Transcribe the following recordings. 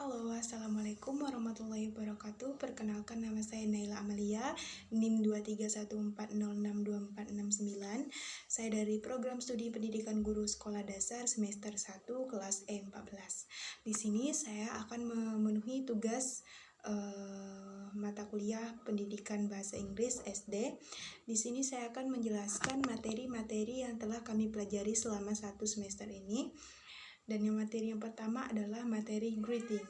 Halo, Assalamualaikum warahmatullahi wabarakatuh. Perkenalkan, nama saya Naila Amalia, NIM 231406249. Saya dari Program Studi Pendidikan Guru Sekolah Dasar semester 1 kelas E14. Di sini saya akan memenuhi tugas mata kuliah Pendidikan Bahasa Inggris SD. Di sini saya akan menjelaskan materi-materi yang telah kami pelajari selama 1 semester ini. Dan materi yang pertama adalah materi greeting.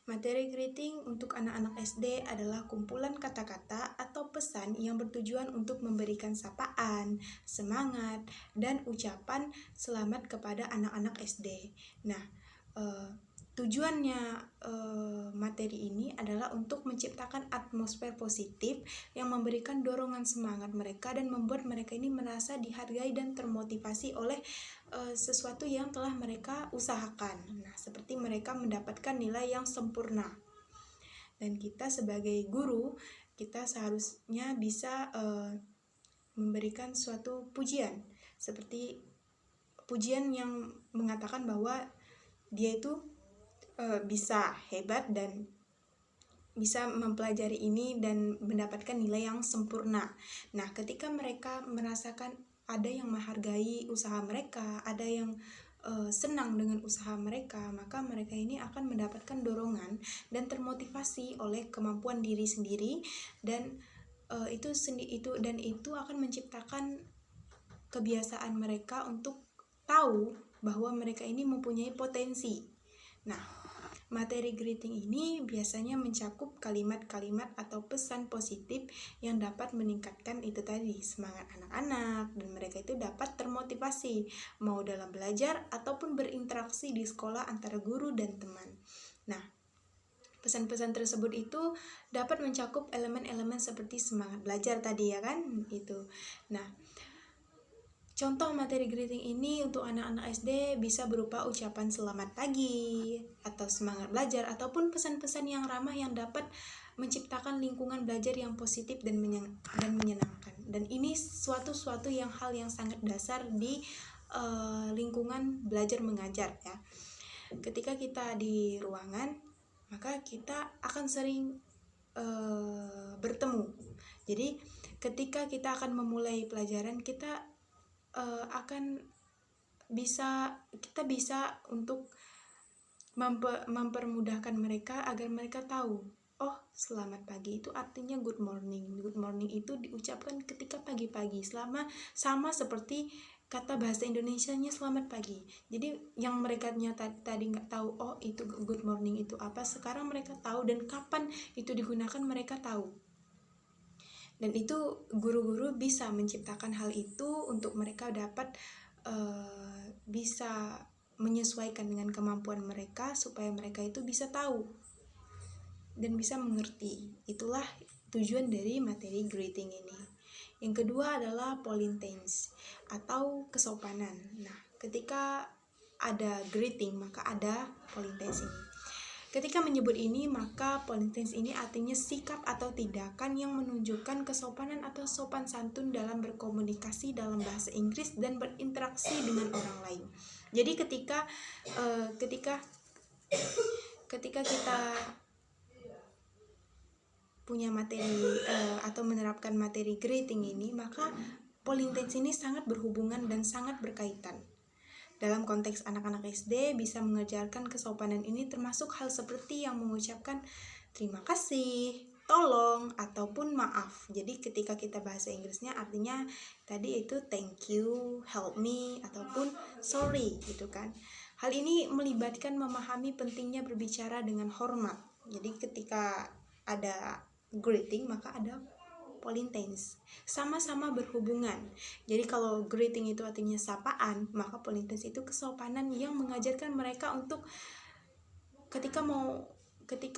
Materi greeting untuk anak-anak SD adalah kumpulan kata-kata atau pesan yang bertujuan untuk memberikan sapaan, semangat, dan ucapan selamat kepada anak-anak SD. Nah, tujuannya materi ini adalah untuk menciptakan atmosfer positif yang memberikan dorongan semangat mereka dan membuat mereka ini merasa dihargai dan termotivasi oleh sesuatu yang telah mereka usahakan. Nah, seperti mereka mendapatkan nilai yang sempurna. Dan kita sebagai guru, kita seharusnya bisa memberikan suatu pujian, seperti pujian yang mengatakan bahwa dia itu bisa hebat dan bisa mempelajari ini dan mendapatkan nilai yang sempurna. Nah, ketika mereka merasakan ada yang menghargai usaha mereka, ada yang senang dengan usaha mereka, maka mereka ini akan mendapatkan dorongan dan termotivasi oleh kemampuan diri sendiri, dan itu akan menciptakan kebiasaan mereka untuk tahu bahwa mereka ini mempunyai potensi. Nah, materi greeting ini biasanya mencakup kalimat-kalimat atau pesan positif yang dapat meningkatkan itu tadi semangat anak-anak, dan mereka itu dapat termotivasi mau dalam belajar ataupun berinteraksi di sekolah antara guru dan teman. Nah, pesan-pesan tersebut itu dapat mencakup elemen-elemen seperti semangat belajar tadi, ya kan? Itu. Nah, contoh materi greeting ini untuk anak-anak SD bisa berupa ucapan selamat pagi, atau semangat belajar, ataupun pesan-pesan yang ramah yang dapat menciptakan lingkungan belajar yang positif dan menyenangkan. Dan ini suatu hal yang sangat dasar di lingkungan belajar mengajar, ya. Ketika kita di ruangan, maka kita akan sering bertemu. Jadi ketika kita akan memulai pelajaran, kita kita bisa untuk mempermudahkan mereka agar mereka tahu, oh, selamat pagi itu artinya good morning. Good morning itu diucapkan ketika pagi-pagi, sama seperti kata bahasa Indonesianya selamat pagi. Jadi yang mereka tadi nggak tahu, oh itu good morning itu apa, sekarang mereka tahu, dan kapan itu digunakan mereka tahu. Dan itu guru-guru bisa menciptakan hal itu untuk mereka dapat bisa menyesuaikan dengan kemampuan mereka, supaya mereka itu bisa tahu dan bisa mengerti. Itulah tujuan dari materi greeting ini. Yang kedua adalah politeness atau kesopanan. Nah, ketika ada greeting maka ada politeness ini. Ketika menyebut ini, maka politeness ini artinya sikap atau tindakan yang menunjukkan kesopanan atau sopan santun dalam berkomunikasi dalam bahasa Inggris dan berinteraksi dengan orang lain. Jadi ketika kita punya materi atau menerapkan materi greeting ini, maka politeness ini sangat berhubungan dan sangat berkaitan. Dalam konteks anak-anak SD, bisa mengajarkan kesopanan ini termasuk hal seperti yang mengucapkan terima kasih, tolong, ataupun maaf. Jadi ketika kita bahasa Inggrisnya artinya tadi itu thank you, help me, ataupun sorry gitu kan. Hal ini melibatkan memahami pentingnya berbicara dengan hormat. Jadi ketika ada greeting maka ada politeness, sama-sama berhubungan. Jadi kalau greeting itu artinya sapaan, maka politeness itu kesopanan yang mengajarkan mereka untuk ketika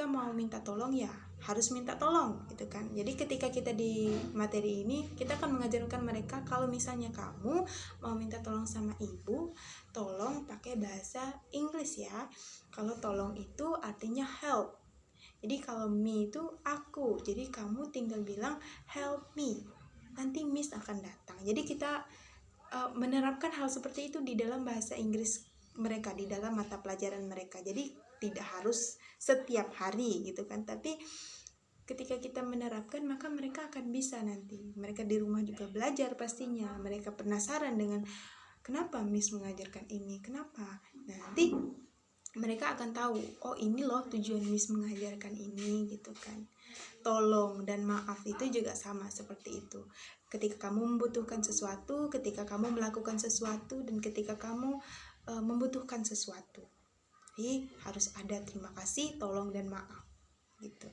mau minta tolong, ya harus minta tolong gitu kan. Jadi ketika kita di materi ini, kita akan mengajarkan mereka kalau misalnya kamu mau minta tolong sama ibu, tolong pakai bahasa Inggris ya. Kalau tolong itu artinya help. Jadi kalau me itu aku, jadi kamu tinggal bilang help me, nanti miss akan datang. Jadi kita menerapkan hal seperti itu di dalam bahasa Inggris mereka, di dalam mata pelajaran mereka. Jadi tidak harus setiap hari gitu kan, tapi ketika kita menerapkan maka mereka akan bisa nanti. Mereka di rumah juga belajar pastinya. Mereka penasaran dengan kenapa Miss mengajarkan ini, kenapa. Nah, nanti mereka akan tahu, oh ini loh tujuan Miss mengajarkan ini gitu kan. Tolong dan maaf itu juga sama seperti itu. Ketika kamu membutuhkan sesuatu, ketika kamu melakukan sesuatu, dan ketika kamu membutuhkan sesuatu. Jadi harus ada terima kasih, tolong dan maaf gitu.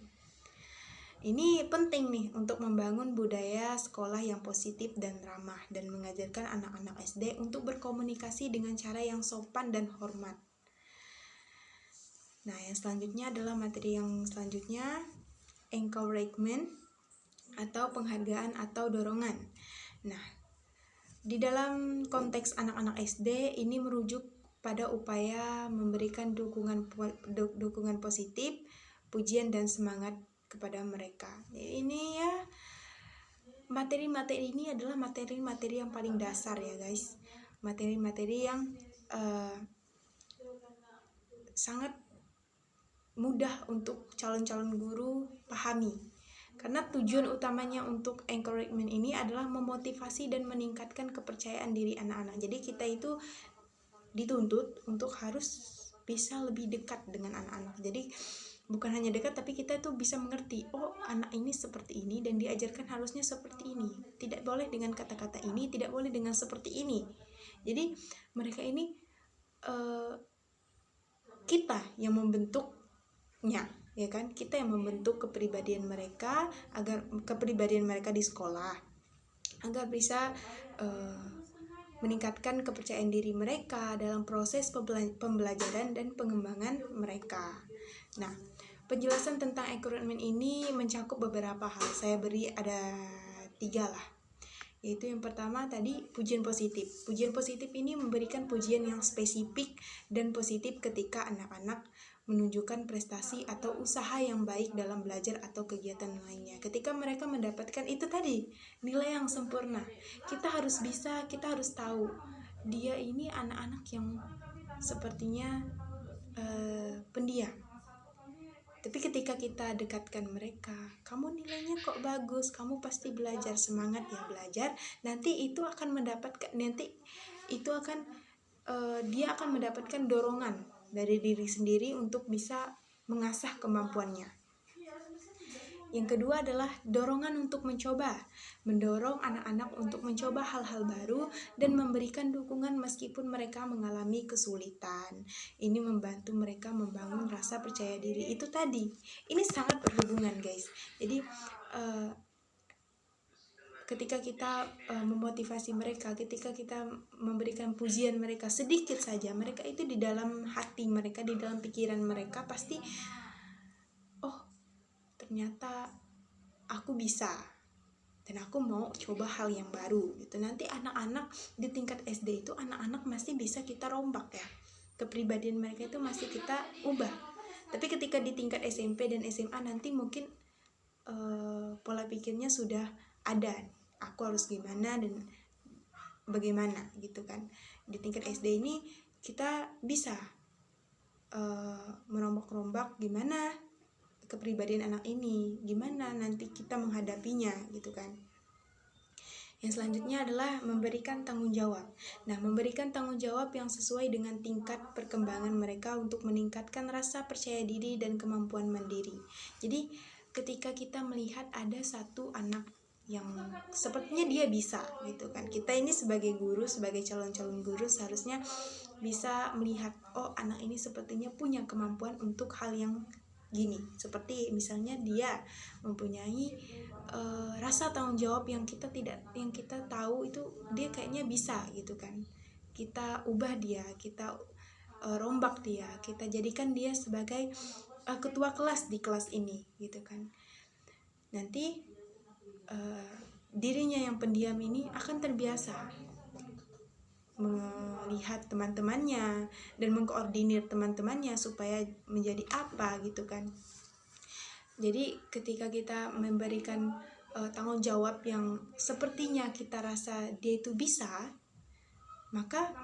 Ini penting nih untuk membangun budaya sekolah yang positif dan ramah, dan mengajarkan anak-anak SD untuk berkomunikasi dengan cara yang sopan dan hormat. Nah, yang selanjutnya adalah materi yang selanjutnya, encouragement atau penghargaan atau dorongan. Nah, di dalam konteks anak-anak SD ini merujuk pada upaya memberikan dukungan positif, pujian dan semangat kepada mereka. Ini ya, materi-materi ini adalah materi-materi yang paling dasar ya guys. Materi-materi yang sangat mudah untuk calon-calon guru pahami. Karena tujuan utamanya untuk encouragement ini adalah memotivasi dan meningkatkan kepercayaan diri anak-anak. Jadi kita itu dituntut untuk harus bisa lebih dekat dengan anak-anak. Jadi bukan hanya dekat, tapi kita tuh bisa mengerti, oh anak ini seperti ini dan diajarkan harusnya seperti ini. Tidak boleh dengan kata-kata ini, tidak boleh dengan seperti ini. Jadi mereka ini kita yang membentuknya, ya kan? Kita yang membentuk kepribadian mereka, agar kepribadian mereka di sekolah, agar bisa meningkatkan kepercayaan diri mereka dalam proses pembelajaran dan pengembangan mereka. Nah, penjelasan tentang encouragement ini mencakup beberapa hal. Saya beri ada 3 lah. Yaitu yang pertama tadi, pujian positif. Pujian positif ini memberikan pujian yang spesifik dan positif ketika anak-anak menunjukkan prestasi atau usaha yang baik dalam belajar atau kegiatan lainnya. Ketika mereka mendapatkan itu tadi, nilai yang sempurna, kita harus bisa, kita harus tahu dia ini anak-anak yang sepertinya pendiam. Tapi ketika kita dekatkan mereka, kamu nilainya kok bagus, kamu pasti belajar, semangat ya belajar. Nanti itu akan mendapatkan, dia akan mendapatkan dorongan dari diri sendiri untuk bisa mengasah kemampuannya. Yang kedua adalah dorongan untuk mencoba, mendorong anak-anak untuk mencoba hal-hal baru dan memberikan dukungan meskipun mereka mengalami kesulitan. Ini membantu mereka membangun rasa percaya diri itu tadi. Ini sangat berhubungan guys. Jadi ketika kita memotivasi mereka, ketika kita memberikan pujian mereka sedikit saja, mereka itu di dalam hati mereka, di dalam pikiran mereka pasti, oh ternyata aku bisa dan aku mau coba hal yang baru gitu. Nanti anak-anak di tingkat SD itu anak-anak masih bisa kita rombak ya, kepribadian mereka itu masih kita ubah. Tapi ketika di tingkat SMP dan SMA nanti mungkin pola pikirnya sudah ada, aku harus gimana dan bagaimana gitu kan. Di tingkat SD ini kita bisa merombak-rombak gimana kepribadian anak ini, gimana nanti kita menghadapinya gitu kan. Yang selanjutnya adalah memberikan tanggung jawab. Nah, memberikan tanggung jawab yang sesuai dengan tingkat perkembangan mereka untuk meningkatkan rasa percaya diri dan kemampuan mandiri. Jadi ketika kita melihat ada satu anak yang sepertinya dia bisa gitu kan, kita ini sebagai guru, sebagai calon-calon guru seharusnya bisa melihat, oh anak ini sepertinya punya kemampuan untuk hal yang gini, seperti misalnya dia mempunyai rasa tanggung jawab yang kita tahu itu dia kayaknya bisa gitu kan. Kita ubah dia, kita rombak dia, kita jadikan dia sebagai ketua kelas di kelas ini gitu kan. Nanti dirinya yang pendiam ini akan terbiasa melihat teman-temannya dan mengkoordinir teman-temannya supaya menjadi apa gitu kan. Jadi ketika kita memberikan tanggung jawab yang sepertinya kita rasa dia itu bisa, maka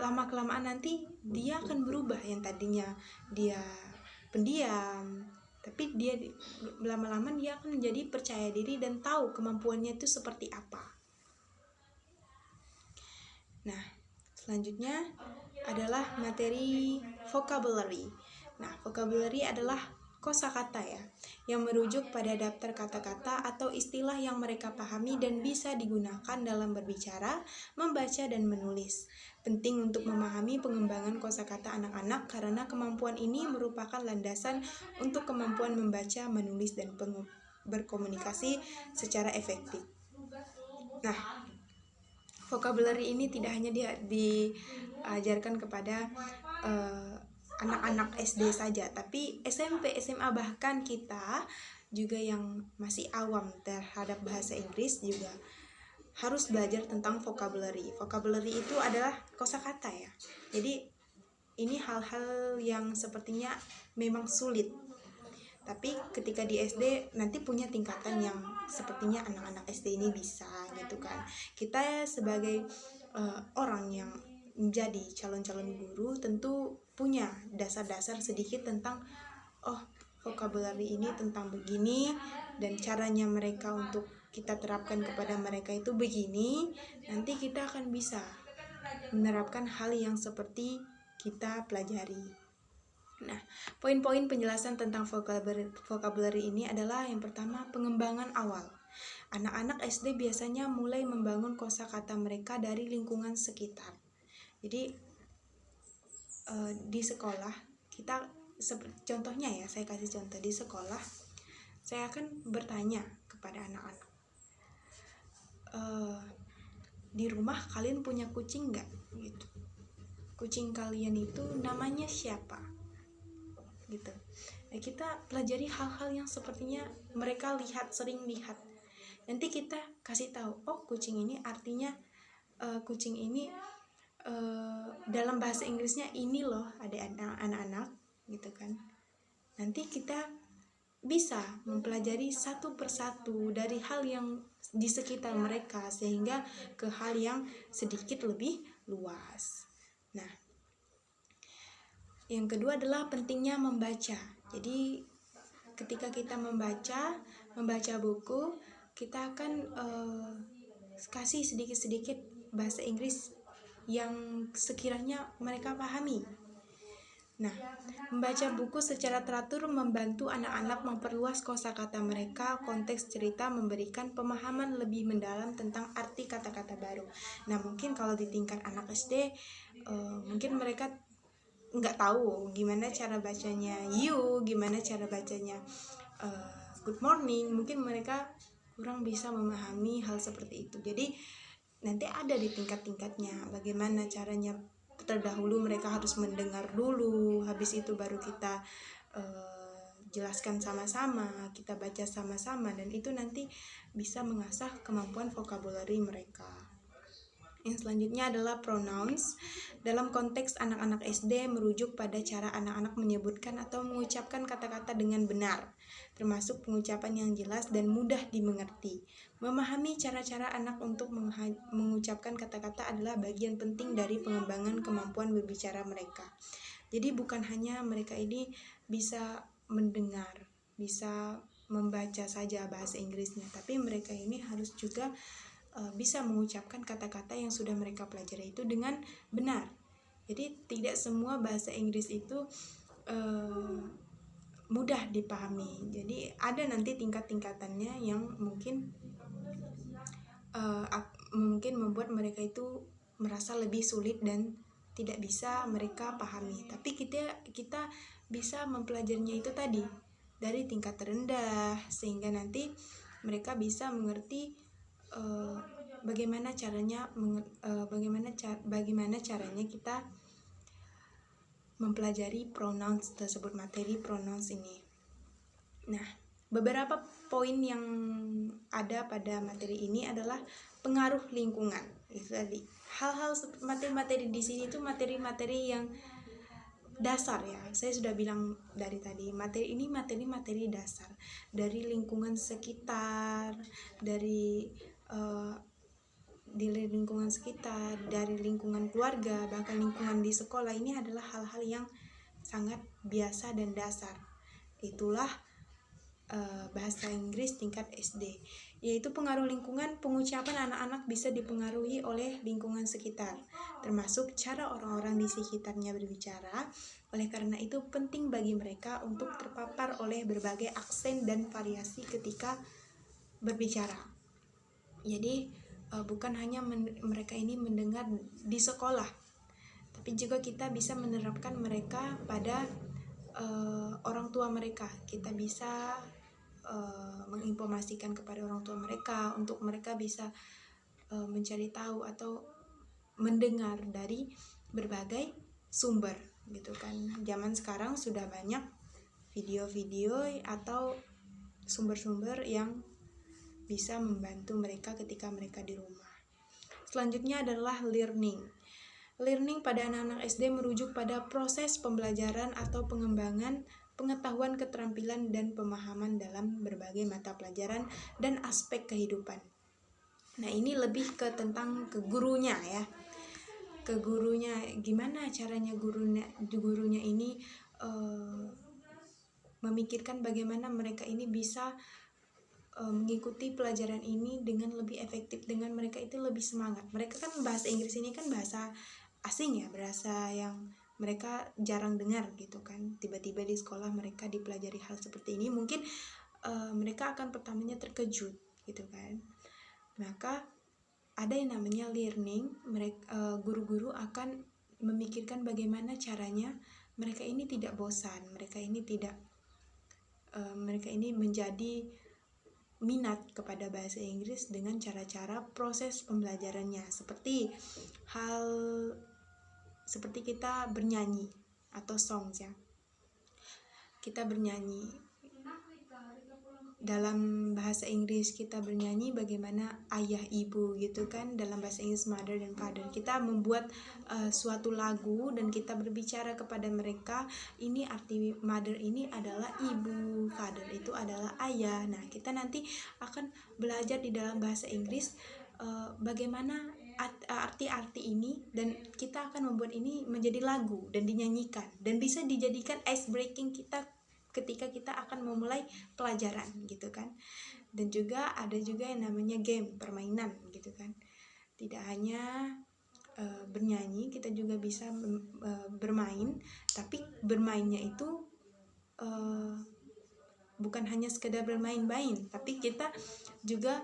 lama-kelamaan nanti dia akan berubah. Yang tadinya dia pendiam, tapi dia lama-lama dia akan menjadi percaya diri dan tahu kemampuannya itu seperti apa. Nah, selanjutnya adalah materi vocabulary. Nah, vocabulary adalah kosakata ya, yang merujuk pada daftar kata-kata atau istilah yang mereka pahami dan bisa digunakan dalam berbicara, membaca, dan menulis. Penting untuk memahami pengembangan kosakata anak-anak karena kemampuan ini merupakan landasan untuk kemampuan membaca, menulis, dan berkomunikasi secara efektif. Nah, vocabulary ini tidak hanya diajarkan kepada anak-anak SD saja, tapi SMP, SMA, bahkan kita juga yang masih awam terhadap bahasa Inggris juga harus belajar tentang vocabulary. Vocabulary itu adalah kosakata ya. Jadi ini hal-hal yang sepertinya memang sulit. Tapi ketika di SD nanti punya tingkatan yang sepertinya anak-anak SD ini bisa gitu kan. Kita sebagai orang yang menjadi calon-calon guru tentu punya dasar-dasar sedikit tentang vocabulary ini tentang begini dan caranya mereka untuk kita terapkan kepada mereka itu begini. Nanti kita akan bisa menerapkan hal yang seperti kita pelajari. Nah, poin-poin penjelasan tentang vocabulary ini adalah yang pertama, pengembangan awal. Anak-anak SD biasanya mulai membangun kosakata mereka dari lingkungan sekitar. Jadi di sekolah kita, contohnya ya, saya kasih contoh di sekolah, saya akan bertanya kepada anak-anak, di rumah kalian punya kucing nggak? Gitu. Kucing kalian itu namanya siapa? Gitu. Nah, kita pelajari hal-hal yang sepertinya mereka sering lihat. Nanti kita kasih tahu, kucing ini artinya kucing ini dalam bahasa Inggrisnya ini loh, ada anak-anak gitu kan. Nanti kita bisa mempelajari satu persatu dari hal yang di sekitar mereka sehingga ke hal yang sedikit lebih luas. Nah, yang kedua adalah pentingnya membaca. Jadi ketika kita membaca buku, kita akan kasih sedikit-sedikit bahasa Inggris yang sekiranya mereka pahami. Nah, membaca buku secara teratur membantu anak-anak memperluas kosakata mereka. Konteks cerita memberikan pemahaman lebih mendalam tentang arti kata-kata baru. Nah, mungkin kalau di tingkat anak SD, mungkin mereka nggak tahu gimana cara bacanya you, gimana cara bacanya good morning. Mungkin mereka kurang bisa memahami hal seperti itu. Jadi nanti ada di tingkat-tingkatnya bagaimana caranya. Terdahulu mereka harus mendengar dulu, habis itu baru kita jelaskan sama-sama, kita baca sama-sama, dan itu nanti bisa mengasah kemampuan vocabulary mereka. Yang selanjutnya adalah pronouns. Dalam konteks anak-anak SD merujuk pada cara anak-anak menyebutkan atau mengucapkan kata-kata dengan benar, termasuk pengucapan yang jelas dan mudah dimengerti. Memahami cara-cara anak untuk mengucapkan kata-kata adalah bagian penting dari pengembangan kemampuan berbicara mereka. Jadi bukan hanya mereka ini bisa mendengar, bisa membaca saja bahasa Inggrisnya, tapi mereka ini harus juga bisa mengucapkan kata-kata yang sudah mereka pelajari itu dengan benar. Jadi tidak semua bahasa Inggris itu mudah dipahami. Jadi ada nanti tingkat-tingkatannya yang mungkin membuat mereka itu merasa lebih sulit dan tidak bisa mereka pahami. Tapi kita bisa mempelajarinya itu tadi dari tingkat terendah sehingga nanti mereka bisa mengerti bagaimana caranya kita mempelajari pronouns tersebut, materi pronouns ini. Nah, beberapa poin yang ada pada materi ini adalah pengaruh lingkungan. Itu tadi. Hal-hal materi-materi di sini itu materi-materi yang dasar ya. Saya sudah bilang dari tadi, materi ini materi-materi dasar dari lingkungan sekitar, dari di lingkungan sekitar, dari lingkungan keluarga, bahkan lingkungan di sekolah, ini adalah hal-hal yang sangat biasa dan dasar. Itulah bahasa Inggris tingkat SD, yaitu pengaruh lingkungan. Pengucapan anak-anak bisa dipengaruhi oleh lingkungan sekitar, termasuk cara orang-orang di sekitarnya berbicara. Oleh karena itu penting bagi mereka untuk terpapar oleh berbagai aksen dan variasi ketika berbicara. Jadi bukan hanya mereka ini mendengar di sekolah, tapi juga kita bisa menerapkan mereka pada orang tua mereka. Kita bisa menginformasikan kepada orang tua mereka untuk mereka bisa mencari tahu atau mendengar dari berbagai sumber gitu kan. Zaman sekarang sudah banyak video-video atau sumber-sumber yang bisa membantu mereka ketika mereka di rumah. Selanjutnya adalah learning. Learning pada anak-anak SD merujuk pada proses pembelajaran atau pengembangan pengetahuan, keterampilan, dan pemahaman dalam berbagai mata pelajaran dan aspek kehidupan. Nah, ini lebih ke tentang ke gurunya ya. Ke gurunya, gimana caranya gurunya ini memikirkan bagaimana mereka ini bisa mengikuti pelajaran ini dengan lebih efektif, dengan mereka itu lebih semangat. Mereka kan bahasa Inggris ini kan bahasa asing ya, bahasa yang mereka jarang dengar gitu kan. Tiba-tiba di sekolah mereka dipelajari hal seperti ini, mungkin mereka akan pertamanya terkejut gitu kan. Maka ada yang namanya learning. Guru-guru akan memikirkan bagaimana caranya mereka ini tidak bosan, mereka ini menjadi minat kepada bahasa Inggris dengan cara-cara proses pembelajarannya, seperti kita bernyanyi atau songs ya. Kita bernyanyi dalam bahasa Inggris, kita bernyanyi bagaimana ayah ibu gitu kan. Dalam bahasa Inggris mother dan father. Kita membuat suatu lagu dan kita berbicara kepada mereka. Ini arti mother ini adalah ibu, father itu adalah ayah. Nah, kita nanti akan belajar di dalam bahasa Inggris bagaimana arti-arti ini, dan kita akan membuat ini menjadi lagu dan dinyanyikan, dan bisa dijadikan ice breaking kita ketika kita akan memulai pelajaran gitu kan. Dan juga ada juga yang namanya game, permainan gitu kan. Tidak hanya bernyanyi, kita juga bisa bermain, tapi bermainnya itu bukan hanya sekedar bermain-main, tapi kita juga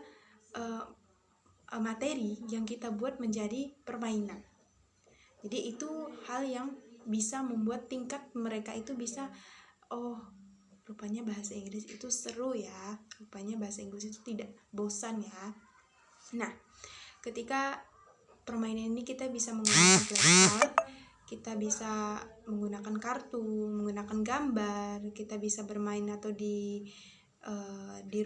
materi yang kita buat menjadi permainan. Jadi itu hal yang bisa membuat tingkat mereka itu bisa, oh rupanya bahasa Inggris itu seru ya, rupanya bahasa Inggris itu tidak bosan ya. Nah, ketika permainan ini kita bisa menggunakan flashcard, kita bisa menggunakan kartu, menggunakan gambar, kita bisa bermain atau di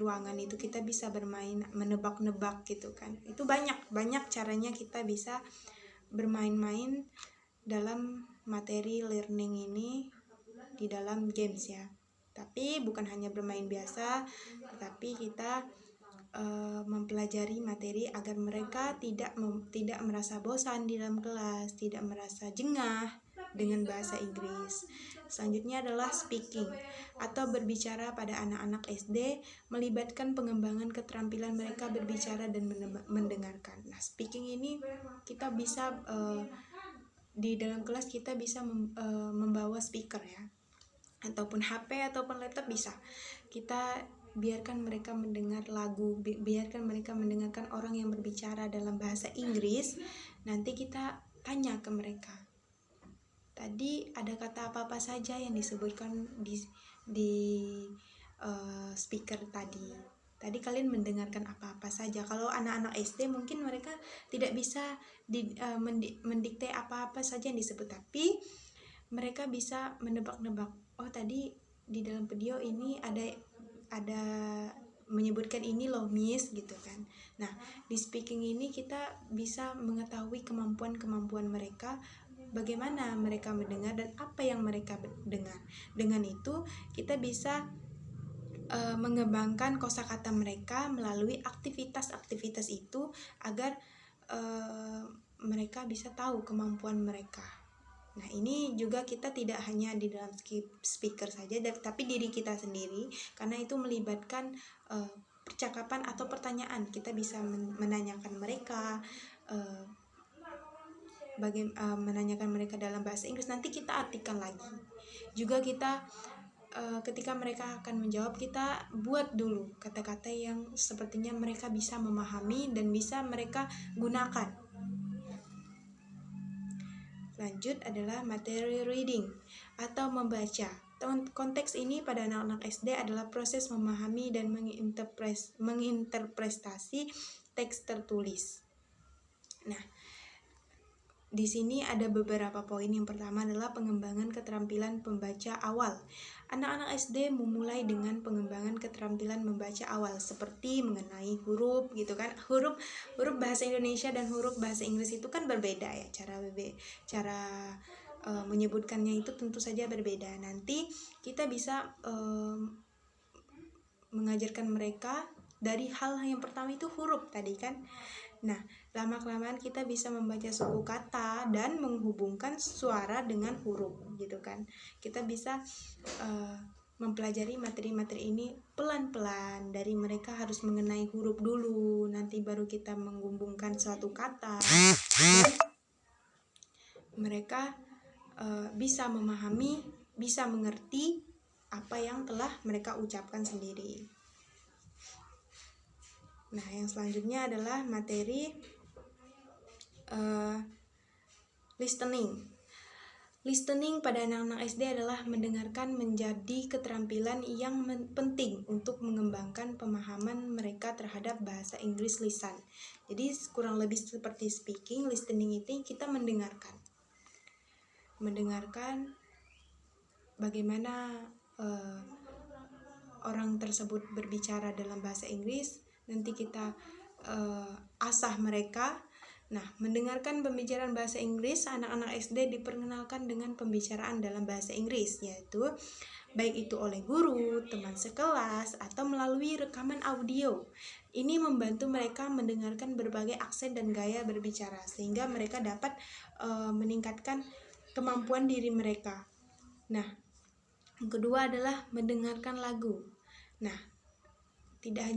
ruangan itu kita bisa bermain menebak-nebak gitu kan. Itu banyak caranya kita bisa bermain-main dalam materi learning ini di dalam games ya. Tapi bukan hanya bermain biasa, tetapi kita mempelajari materi agar mereka tidak merasa bosan di dalam kelas, tidak merasa jengah dengan bahasa Inggris. Selanjutnya adalah speaking atau berbicara pada anak-anak SD, melibatkan pengembangan keterampilan mereka berbicara dan mendengarkan. Nah, speaking ini kita bisa di dalam kelas kita bisa membawa speaker ya, ataupun HP ataupun laptop bisa. Kita biarkan mereka mendengar lagu, biarkan mereka mendengarkan orang yang berbicara dalam bahasa Inggris. Nanti kita tanya ke mereka, tadi ada kata apa-apa saja yang disebutkan di speaker tadi. Tadi kalian mendengarkan apa-apa saja. Kalau anak-anak SD mungkin mereka tidak bisa mendikte apa-apa saja yang disebut, tapi mereka bisa menebak-nebak. Oh, tadi di dalam video ini ada menyebutkan ini loh Miss gitu kan. Nah, di speaking ini kita bisa mengetahui kemampuan mereka, bagaimana mereka mendengar dan apa yang mereka dengar. Dengan itu kita bisa mengembangkan kosakata mereka melalui aktivitas-aktivitas itu agar mereka bisa tahu kemampuan mereka. Nah, ini juga kita tidak hanya di dalam speaker saja, tapi diri kita sendiri, karena itu melibatkan percakapan atau pertanyaan. Kita bisa menanyakan mereka, menanyakan mereka dalam bahasa Inggris, nanti kita artikan lagi. Juga kita ketika mereka akan menjawab, kita buat dulu kata-kata yang sepertinya mereka bisa memahami dan bisa mereka gunakan. Lanjut adalah materi reading atau membaca. Konteks ini pada anak-anak SD adalah proses memahami dan menginterpretasi teks tertulis. Nah, di sini ada beberapa poin. Yang pertama adalah pengembangan keterampilan pembaca awal. Anak-anak SD memulai dengan pengembangan keterampilan membaca awal, seperti mengenai huruf gitu kan. Huruf bahasa Indonesia dan huruf bahasa Inggris itu kan berbeda ya, cara menyebutkannya itu tentu saja berbeda. Nanti kita bisa mengajarkan mereka dari hal yang pertama itu huruf tadi kan. Nah, lama-kelamaan kita bisa membaca suku kata dan menghubungkan suara dengan huruf gitu kan. Kita bisa mempelajari materi-materi ini pelan-pelan. Dari mereka harus mengenai huruf dulu, nanti baru kita menghubungkan suatu kata. Dan mereka bisa memahami, bisa mengerti apa yang telah mereka ucapkan sendiri. Nah, yang selanjutnya adalah materi listening. Listening pada anak-anak SD adalah mendengarkan menjadi keterampilan yang penting untuk mengembangkan pemahaman mereka terhadap bahasa Inggris lisan. Jadi kurang lebih seperti speaking, listening itu kita mendengarkan bagaimana orang tersebut berbicara dalam bahasa Inggris. Nanti kita asah mereka. Nah, mendengarkan pembicaraan bahasa Inggris, anak-anak SD diperkenalkan dengan pembicaraan dalam bahasa Inggris, yaitu baik itu oleh guru, teman sekelas, atau melalui rekaman audio. Ini membantu mereka mendengarkan berbagai aksen dan gaya berbicara, sehingga mereka dapat meningkatkan kemampuan diri mereka. Nah, yang kedua adalah mendengarkan lagu. Nah, tidak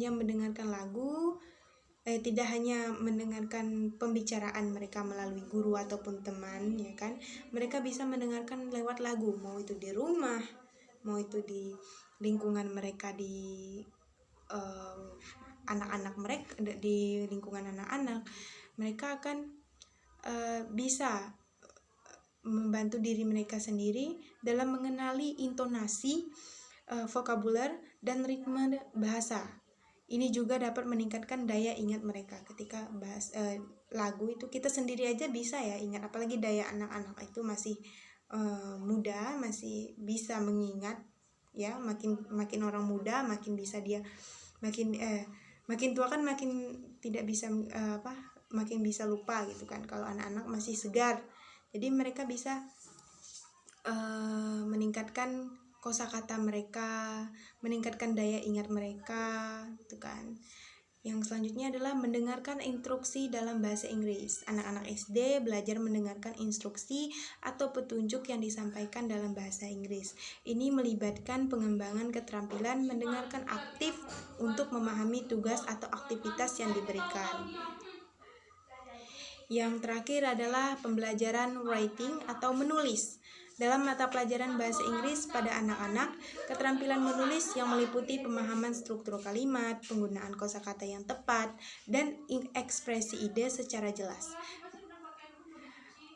hanya mendengarkan pembicaraan mereka melalui guru ataupun teman, ya kan? Mereka bisa mendengarkan lewat lagu, mau itu di rumah, mau itu di lingkungan mereka, di anak-anak mereka, di lingkungan anak-anak. Mereka akan bisa membantu diri mereka sendiri dalam mengenali intonasi, vokabuler, dan ritme bahasa. Ini juga dapat meningkatkan daya ingat mereka. Ketika bahas lagu itu kita sendiri aja bisa ya ingat, apalagi daya anak-anak itu masih muda, masih bisa mengingat ya. Makin orang muda makin bisa dia, makin tua kan makin tidak bisa makin bisa lupa gitu kan. Kalau anak-anak masih segar, jadi mereka bisa meningkatkan kosakata mereka, meningkatkan daya ingat mereka, gitu kan. Yang selanjutnya adalah mendengarkan instruksi dalam bahasa Inggris. Anak-anak SD belajar mendengarkan instruksi atau petunjuk yang disampaikan dalam bahasa Inggris. Ini melibatkan pengembangan keterampilan mendengarkan aktif untuk memahami tugas atau aktivitas yang diberikan. Yang terakhir adalah pembelajaran writing atau menulis. Dalam mata pelajaran bahasa Inggris pada anak-anak, keterampilan menulis yang meliputi pemahaman struktur kalimat, penggunaan kosakata yang tepat, dan ekspresi ide secara jelas.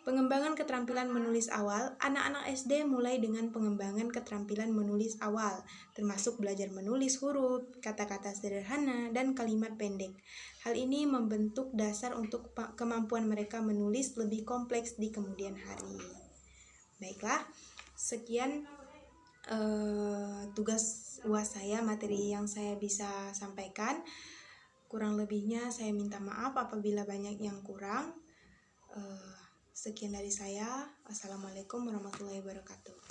Pengembangan keterampilan menulis awal, anak-anak SD mulai dengan pengembangan keterampilan menulis awal, termasuk belajar menulis huruf, kata-kata sederhana, dan kalimat pendek. Hal ini membentuk dasar untuk kemampuan mereka menulis lebih kompleks di kemudian hari. Baiklah, sekian tugas UAS saya, materi yang saya bisa sampaikan. Kurang lebihnya saya minta maaf apabila banyak yang kurang. Sekian dari saya. Assalamualaikum warahmatullahi wabarakatuh.